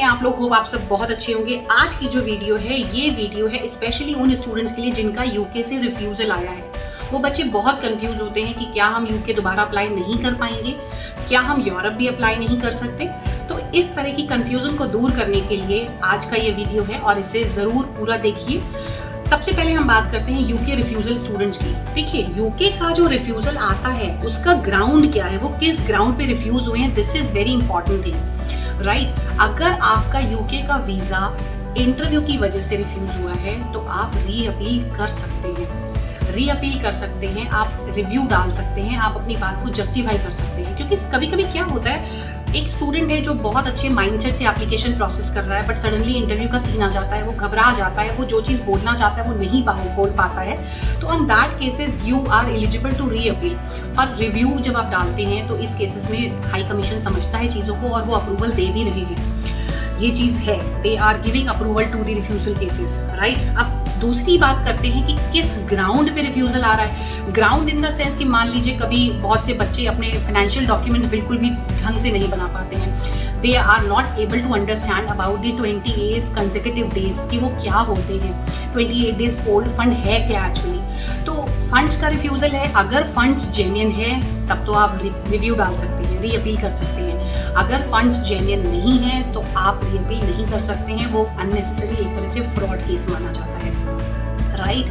आप लोग? होप आप सब बहुत अच्छे होंगे। आज की जो वीडियो है ये वीडियो है स्पेशली उन स्टूडेंट्स के लिए जिनका यूके से रिफ्यूजल आया है। वो बच्चे बहुत कंफ्यूज होते हैं कि क्या हम यूके दोबारा अप्लाई नहीं कर पाएंगे, क्या हम यूरोप भी अप्लाई नहीं कर सकते। तो इस तरह की कंफ्यूजन को दूर करने के लिए आज का ये वीडियो है और इसे जरूर पूरा देखिए। सबसे पहले हम बात करते हैं यूके रिफ्यूजल स्टूडेंट्स की। देखिए, यूके का जो रिफ्यूजल आता है उसका ग्राउंड क्या है, वो किस ग्राउंड पे रिफ्यूज हुए हैं, this is very important thing, right. अगर आपका यूके का वीजा इंटरव्यू की वजह से रिफ्यूज हुआ है तो आप री अपील कर सकते हैं, आप रिव्यू डाल सकते हैं, आप अपनी बात को जस्टिफाई कर सकते हैं। क्योंकि कभी कभी क्या होता है, एक स्टूडेंट है जो बहुत अच्छे माइंडसेट से एप्लीकेशन प्रोसेस कर रहा है, बट सडनली इंटरव्यू का सीन आ जाता है, वो घबरा जाता है, वो जो चीज़ बोलना चाहता है वो नहीं बोल पाता है। तो on that cases you are eligible to re appeal. और रिव्यू जब आप डालते हैं तो इस केसेस में हाई कमीशन समझता है चीज़ों को और वो अप्रूवल दे भी रहे हैं। ये चीज़ है, they are giving approval to the refusal cases, right. अब दूसरी बात करते हैं कि किस ग्राउंड पे रिफ्यूजल आ रहा है। ग्राउंड इन द सेंस कि मान लीजिए कभी बहुत से बच्चे अपने फाइनेंशियल डॉक्यूमेंट्स बिल्कुल भी ढंग से नहीं बना पाते हैं, they are not able to understand about the 28 consecutive days कि वो क्या होते हैं, 28 डेज ओल्ड फंड है क्या एक्चुअली। तो फंड्स का रिफ्यूजल है, अगर फंड्स जेन्युइन है तब तो आप रिव्यू डाल सकते हैं, री अपील कर सकते हैं। अगर फंड्स जेन्युइन नहीं है तो आप री अपील नहीं कर सकते हैं, वो अननेसेसरी एक तरह से फ्रॉड केस माना जाता है, राइट।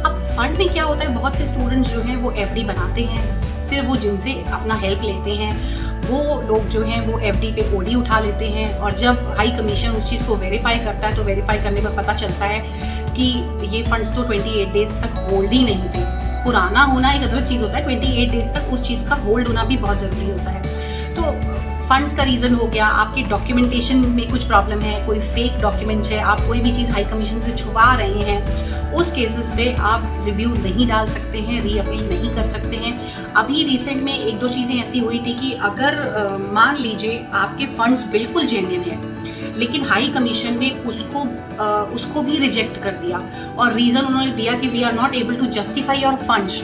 अब फंड में क्या होता है, बहुत से स्टूडेंट्स जो हैं वो एफडी बनाते हैं, फिर वो जिनसे अपना हेल्प लेते हैं वो लोग जो हैं वो एफडी पे ओडी उठा लेते हैं, और जब हाई कमीशन उस चीज़ को वेरीफाई करता है तो वेरीफाई करने पर पता चलता है कि ये फंड्स तो 28 डेज तक होल्ड ही नहीं थे। पुराना होना एक अलग चीज़ होता है, 28 डेज तक उस चीज़ का होल्ड होना भी बहुत ज़रूरी होता है। तो फंड्स का रीज़न हो गया, आपकी डॉक्यूमेंटेशन में कुछ प्रॉब्लम है, कोई फेक डॉक्यूमेंट्स है, आप कोई भी चीज़ हाई कमीशन से छुपा रहे हैं, उस केसेस में आप रिव्यू नहीं डाल सकते हैं, री अपील नहीं कर सकते हैं। अभी रिसेंट में एक दो चीज़ें ऐसी हुई थी कि अगर मान लीजिए आपके फंड्स बिल्कुल जेन्युइन है लेकिन हाई कमीशन ने उसको भी रिजेक्ट कर दिया और रीज़न उन्होंने दिया कि we are not able to justify your funds.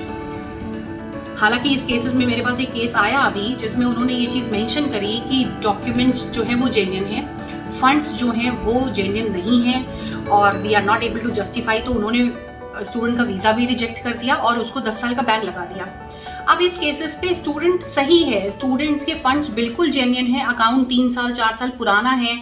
हालांकि इस केसेस में मेरे पास एक केस आया अभी जिसमें उन्होंने ये चीज़ मेंशन करी कि डॉक्यूमेंट्स जो हैं वो जेन्युइन हैं, फंड्स जो हैं वो जेन्युइन नहीं हैं और we are not able to justify. तो उन्होंने स्टूडेंट का वीज़ा भी रिजेक्ट कर दिया और उसको 10 साल का बैन लगा दिया। अब इस केसेस पे स्टूडेंट सही है, स्टूडेंट्स के फंड्स बिल्कुल जेन्युइन है, अकाउंट 3 साल 4 साल पुराना है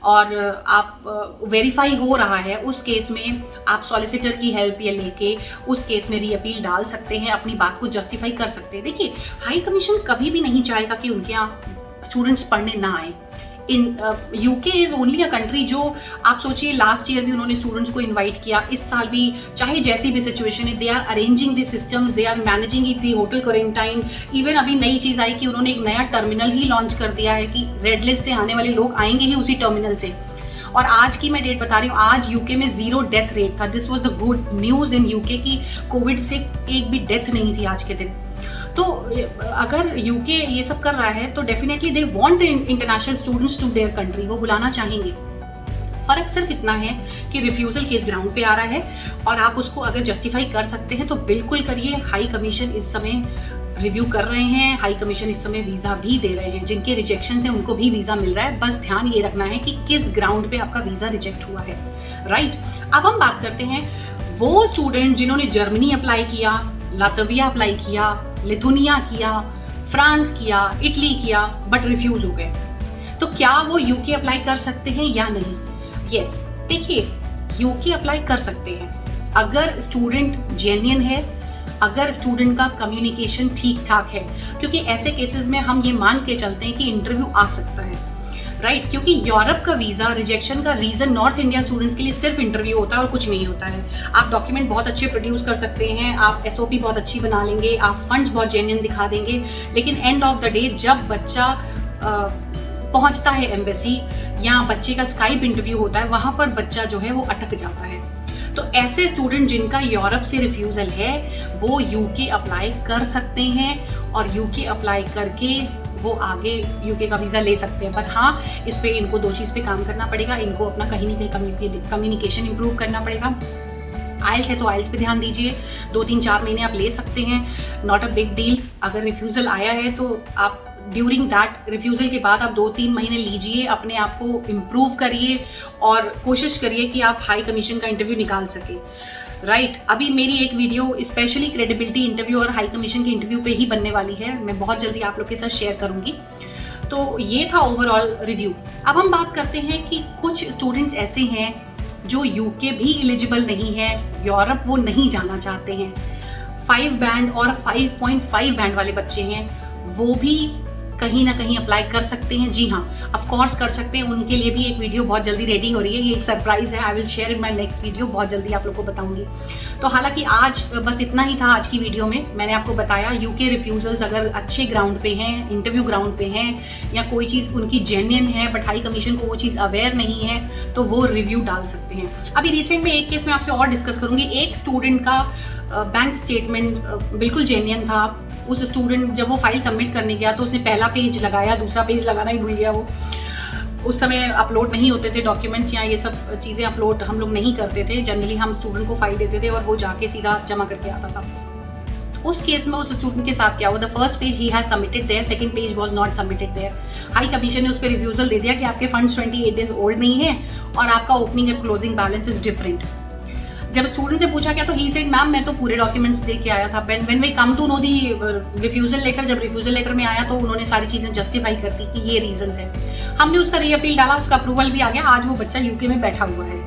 और आप वेरीफाई हो रहा है, उस केस में आप सॉलिसिटर की हेल्प या लेके उस केस में री अपील डाल सकते हैं, अपनी बात को जस्टिफाई कर सकते हैं। देखिए, हाई कमीशन कभी भी नहीं चाहेगा कि उनके यहाँ स्टूडेंट्स पढ़ने ना आए। In UK is only a country जो आप सोचिए, लास्ट ईयर भी उन्होंने स्टूडेंट्स को इनवाइट किया, इस साल भी चाहे जैसी भी सिचुएशन है they are arranging the systems, they are managing the hotel quarantine. Even अभी नई चीज़ आई कि उन्होंने एक नया टर्मिनल ही लॉन्च कर दिया है कि रेड लिस्ट से आने वाले लोग आएंगे ही उसी टर्मिनल से। और आज की मैं डेट बता रही हूँ, आज यूके में 0 डेथ रेट था। This was the good news in UK कि कोविड से एक भी डेथ नहीं थी आज के दिन। तो अगर यूके ये सब कर रहा है तो definitely they want international students to their country, वो बुलाना चाहेंगे। फर्क सिर्फ इतना है कि रिफ्यूजल किस ग्राउंड पे आ रहा है और आप उसको अगर जस्टिफाई कर सकते हैं तो बिल्कुल करिए। हाई कमीशन इस समय रिव्यू कर रहे हैं, हाई कमीशन इस समय वीज़ा भी दे रहे हैं, जिनके रिजेक्शन से उनको भी वीज़ा मिल रहा है। बस ध्यान ये रखना है कि किस ग्राउंड पे आपका वीज़ा रिजेक्ट हुआ है, राइट। अब हम बात करते हैं वो स्टूडेंट जिन्होंने जर्मनी अप्लाई किया, लातविया अप्लाई किया, लिथुनिया किया, फ्रांस किया, इटली किया, बट रिफ्यूज हो गए। तो क्या वो यूके अप्लाई कर सकते हैं या नहीं? यस, देखिए, यूके अप्लाई कर सकते हैं अगर स्टूडेंट जेन्युइन है, अगर स्टूडेंट का कम्युनिकेशन ठीक ठाक है, क्योंकि ऐसे केसेस में हम ये मान के चलते हैं कि इंटरव्यू आ सकता है, राइट। क्योंकि यूरोप का वीज़ा रिजेक्शन का रीज़न नॉर्थ इंडिया स्टूडेंट्स के लिए सिर्फ इंटरव्यू होता है और कुछ नहीं होता है। आप डॉक्यूमेंट बहुत अच्छे प्रोड्यूस कर सकते हैं, आप एसओपी बहुत अच्छी बना लेंगे, आप फंड्स बहुत जेन्युइन दिखा देंगे, लेकिन एंड ऑफ द डे जब बच्चा पहुंचता है एम्बेसी या बच्चे का स्काइप इंटरव्यू होता है, वहाँ पर बच्चा जो है वो अटक जाता है। तो ऐसे स्टूडेंट जिनका यूरोप से रिफ्यूज़ल है वो यूके अप्लाई कर सकते हैं और यूके अप्लाई करके वो आगे यूके का वीज़ा ले सकते हैं। पर हाँ, इस पे इनको 2 चीज़ पे काम करना पड़ेगा, इनको अपना कहीं ना कहीं कम्युनिकेशन इंप्रूव करना पड़ेगा। आइल्स है तो आइल्स पे ध्यान दीजिए, 2-3-4 महीने आप ले सकते हैं, नॉट अ बिग डील। अगर रिफ्यूज़ल आया है तो आप ड्यूरिंग दैट रिफ्यूज़ल के बाद आप 2-3 महीने लीजिए, अपने आप को इम्प्रूव करिए और कोशिश करिए कि आप हाई कमीशन का इंटरव्यू निकाल सके। राइट, अभी मेरी एक वीडियो स्पेशली क्रेडिबिलिटी इंटरव्यू और हाई कमीशन के इंटरव्यू पे ही बनने वाली है, मैं बहुत जल्दी आप लोग के साथ शेयर करूंगी। तो ये था ओवरऑल रिव्यू। अब हम बात करते हैं कि कुछ स्टूडेंट्स ऐसे हैं जो यूके भी एलिजिबल नहीं है, यूरोप वो नहीं जाना चाहते हैं, 5 बैंड और 5.5 बैंड वाले बच्चे हैं, वो भी कहीं ना कहीं अप्लाई कर सकते हैं। जी हाँ, ऑफ कोर्स कर सकते हैं। उनके लिए भी एक वीडियो बहुत जल्दी रेडी हो रही है, ये एक सरप्राइज है, I will share in my next video, बहुत जल्दी आप लोग को बताऊंगी। तो हालांकि आज बस इतना ही था आज की वीडियो में। मैंने आपको बताया यूके रिफ्यूजल्स अगर अच्छे ग्राउंड पे हैं, इंटरव्यू ग्राउंड पे हैं, या कोई चीज़ उनकी जेन्युइन है बट हाई कमीशन को वो चीज़ अवेयर नहीं है, तो वो रिव्यू डाल सकते हैं। अभी रिसेंट में एक केस में आपसे और डिस्कस करूंगी। एक स्टूडेंट का बैंक स्टेटमेंट बिल्कुल जेन्युइन था। उस स्टूडेंट जब वो फाइल सबमिट करने गया तो उसने पहला पेज लगाया, दूसरा पेज लगाना ही भूल गया। वो उस समय अपलोड नहीं होते थे डॉक्यूमेंट्स या ये सब चीज़ें अपलोड हम लोग नहीं करते थे। जनरली हम स्टूडेंट को फाइल देते थे और वो जाके सीधा जमा करके आता था। उस केस में उस स्टूडेंट के साथ क्या हुआ, the first page he has submitted there, second page was not submitted there. High commission ने उस पर रिफ्यूजल दे दिया कि आपके फंड्स 28 डेज ओल्ड नहीं है और आपका opening and closing balance is different. जब स्टूडेंट से पूछा गया तो ही सेड मैम मैं तो पूरे डॉक्यूमेंट्स दे के आया था। When we come to know the refusal letter, जब रिफ्यूजल लेटर में आया तो उन्होंने सारी चीज़ें जस्टिफाई कर दी कि ये रीजंस है। हमने उसका रीअपील डाला, उसका अप्रूवल भी आ गया, आज वो बच्चा यूके में बैठा हुआ है।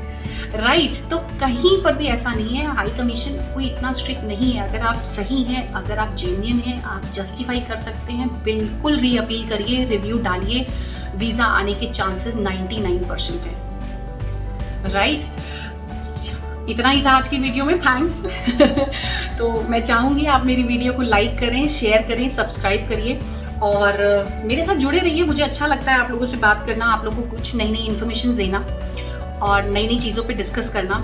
राइट, तो कहीं पर भी ऐसा नहीं है, हाई कमीशन कोई इतना स्ट्रिक्ट नहीं है। अगर आप सही हैं, अगर आप जेन्युइन हैं, आप जस्टिफाई कर सकते हैं, बिल्कुल रीअपील करिए, रिव्यू डालिए, वीज़ा आने के चांसेस 99% है। राइट, इतना ही था आज की वीडियो में, थैंक्स। तो मैं चाहूँगी आप मेरी वीडियो को लाइक करें, शेयर करें, सब्सक्राइब करिए और मेरे साथ जुड़े रहिए। मुझे अच्छा लगता है आप लोगों से बात करना, आप लोगों को कुछ नई नई इन्फॉर्मेशन देना और नई नई चीज़ों पे डिस्कस करना।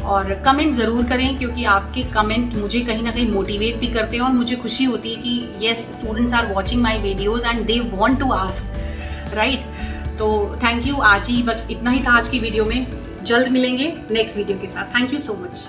और कमेंट ज़रूर करें क्योंकि आपके कमेंट मुझे कहीं ना कहीं मोटिवेट भी करते हैं और मुझे खुशी होती है कि yes, students are watching my videos and they want to ask. Right, तो थैंक यू। आज ही बस इतना ही था आज की वीडियो में, जल्द मिलेंगे नेक्स्ट वीडियो के साथ। Thank you so much.